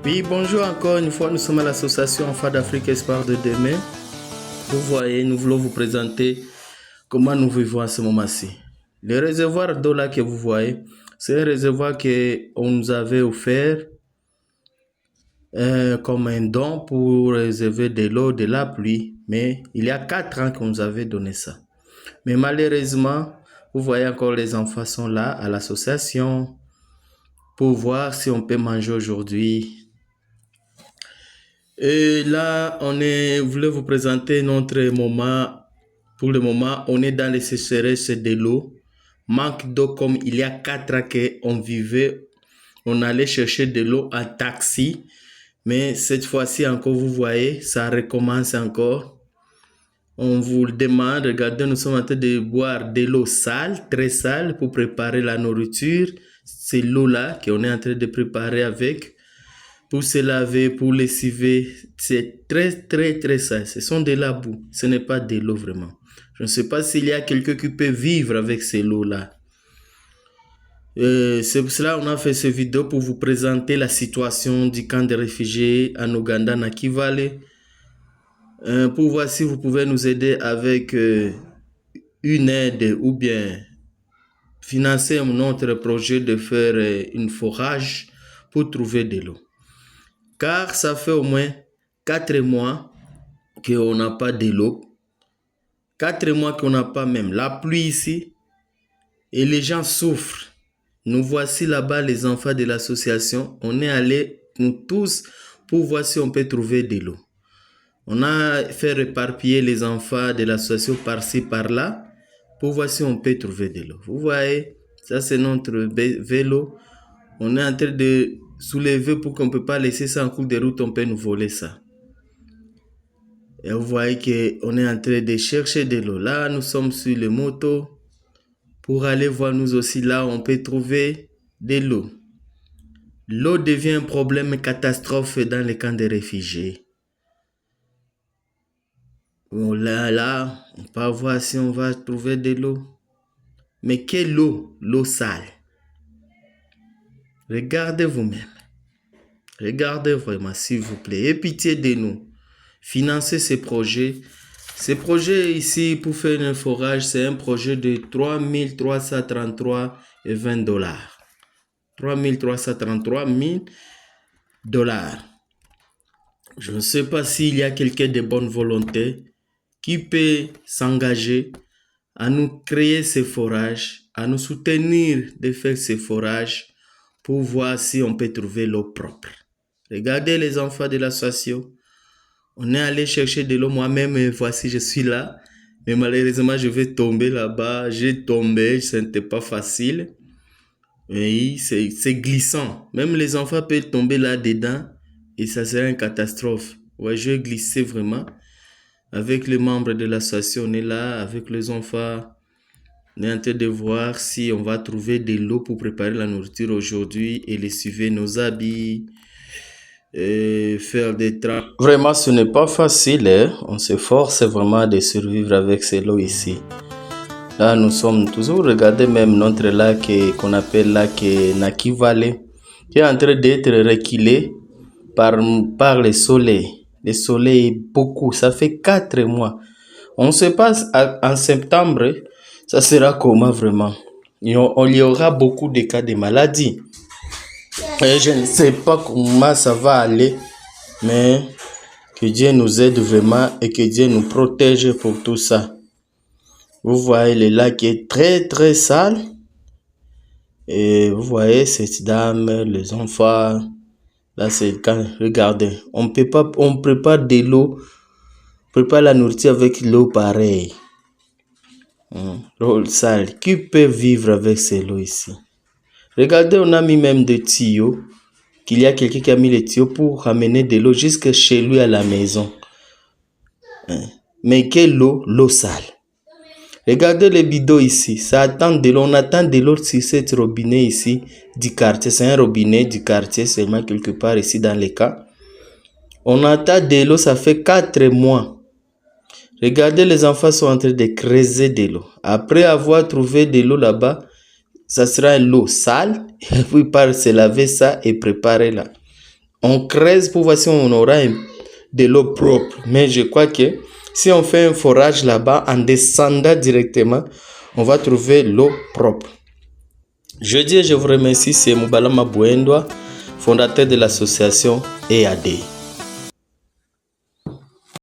Oui, bonjour encore une fois, nous sommes à l'association Enfants d'Afrique Espoir de demain. Vous voyez, nous voulons vous présenter comment nous vivons à ce moment-ci. Le réservoir d'eau là que vous voyez, c'est un réservoir qu'on nous avait offert comme un don pour réserver de l'eau de la pluie. Mais il y a 4 ans qu'on nous avait donné ça. Mais malheureusement, vous voyez encore les enfants sont là à l'association pour voir si on peut manger aujourd'hui. Et là, voulait vous présenter notre moment. Pour le moment, on est dans les sécheresses de l'eau. Manque d'eau comme il y a 4 ans qu'on vivait. On allait chercher de l'eau en taxi. Mais cette fois-ci encore, vous voyez, ça recommence encore. On vous le demande, regardez, nous sommes en train de boire de l'eau sale, très sale, pour préparer la nourriture. C'est l'eau-là qu'on est en train de préparer avec. Pour se laver, pour lessiver, c'est très, très, très sale. Ce sont de la boue, ce n'est pas de l'eau vraiment. Je ne sais pas s'il y a quelqu'un qui peut vivre avec ces lots-là. C'est pour cela qu'on a fait cette vidéo pour vous présenter la situation du camp de réfugiés en Ouganda, Nakivale. Pour voir si vous pouvez nous aider avec une aide ou bien financer notre projet de faire une forage pour trouver de l'eau. Car ça fait au moins 4 mois qu'on n'a pas de l'eau. 4 mois qu'on n'a pas même la pluie ici. Et les gens souffrent. Nous voici là-bas les enfants de l'association. On est allés, nous tous, pour voir si on peut trouver de l'eau. On a fait réparpiller les enfants de l'association par-ci, par-là, pour voir si on peut trouver de l'eau. Vous voyez, ça c'est notre vélo. On est en train de soulever pour qu'on ne peut pas laisser ça en cours de route, on peut nous voler ça. Et vous voyez qu'on est en train de chercher de l'eau. Là, nous sommes sur les motos pour aller voir nous aussi là où on peut trouver de l'eau. L'eau devient un problème catastrophe dans les camps de réfugiés. Bon, là, on peut voir si on va trouver de l'eau. Mais quelle eau? L'eau sale. Regardez vous-même. Regardez vraiment, s'il vous plaît. Ayez pitié de nous. Financez ces projets. Ces projets ici, pour faire un forage, c'est un projet de 3 333,20 $. 3 333 $. Je ne sais pas s'il y a quelqu'un de bonne volonté qui peut s'engager à nous créer ces forages, à nous soutenir de faire ces forages pour voir si on peut trouver l'eau propre. Regardez les enfants de l'association. On est allé chercher de l'eau moi-même et voici, je suis là. Mais malheureusement, je vais tomber là-bas. J'ai tombé, ce n'était pas facile. Oui, c'est glissant. Même les enfants peuvent tomber là-dedans et ça serait une catastrophe. Ouais, je vais glisser vraiment. Avec les membres de l'association, on est là, avec les enfants. On est en train de voir si on va trouver de l'eau pour préparer la nourriture aujourd'hui et lessiver nos habits. Et faire des travaux. Vraiment, ce n'est pas facile. Hein? On s'efforce vraiment de survivre avec ces lots ici. Là, nous sommes toujours, regardez même notre lac qu'on appelle lac Nakivale, qui est en train d'être reculé par le soleil. Le soleil est beaucoup, ça fait 4 mois. On se passe en septembre, ça sera comment vraiment? Il y aura beaucoup de cas de maladie. Et je ne sais pas comment ça va aller, mais que Dieu nous aide vraiment et que Dieu nous protège pour tout ça. Vous voyez le lac est très très sale. Et vous voyez cette dame, les enfants. Là c'est quand, regardez, on prépare de l'eau, on prépare la nourriture avec l'eau pareille. L'eau sale, qui peut vivre avec ces l'eau ici? Regardez, on a mis même des tuyaux. Qu'il y a quelqu'un qui a mis les tuyaux pour ramener de l'eau jusque chez lui à la maison. Mais quelle eau? L'eau sale. Regardez les bidons ici. Ça attend de l'eau. On attend de l'eau sur cette robinet ici du quartier. C'est un robinet du quartier seulement quelque part ici dans les cas. On attend de l'eau. Ça fait 4 mois. Regardez, les enfants sont en train de creuser de l'eau. Après avoir trouvé de l'eau là-bas, ça sera l'eau sale. Et puis par se laver ça et préparer là. On creuse pour voir si on aura de l'eau propre. Mais je crois que si on fait un forage là-bas, en descendant directement, on va trouver l'eau propre. Je dis et je vous remercie, c'est Moubalama Bouendoa, fondateur de l'association EAD.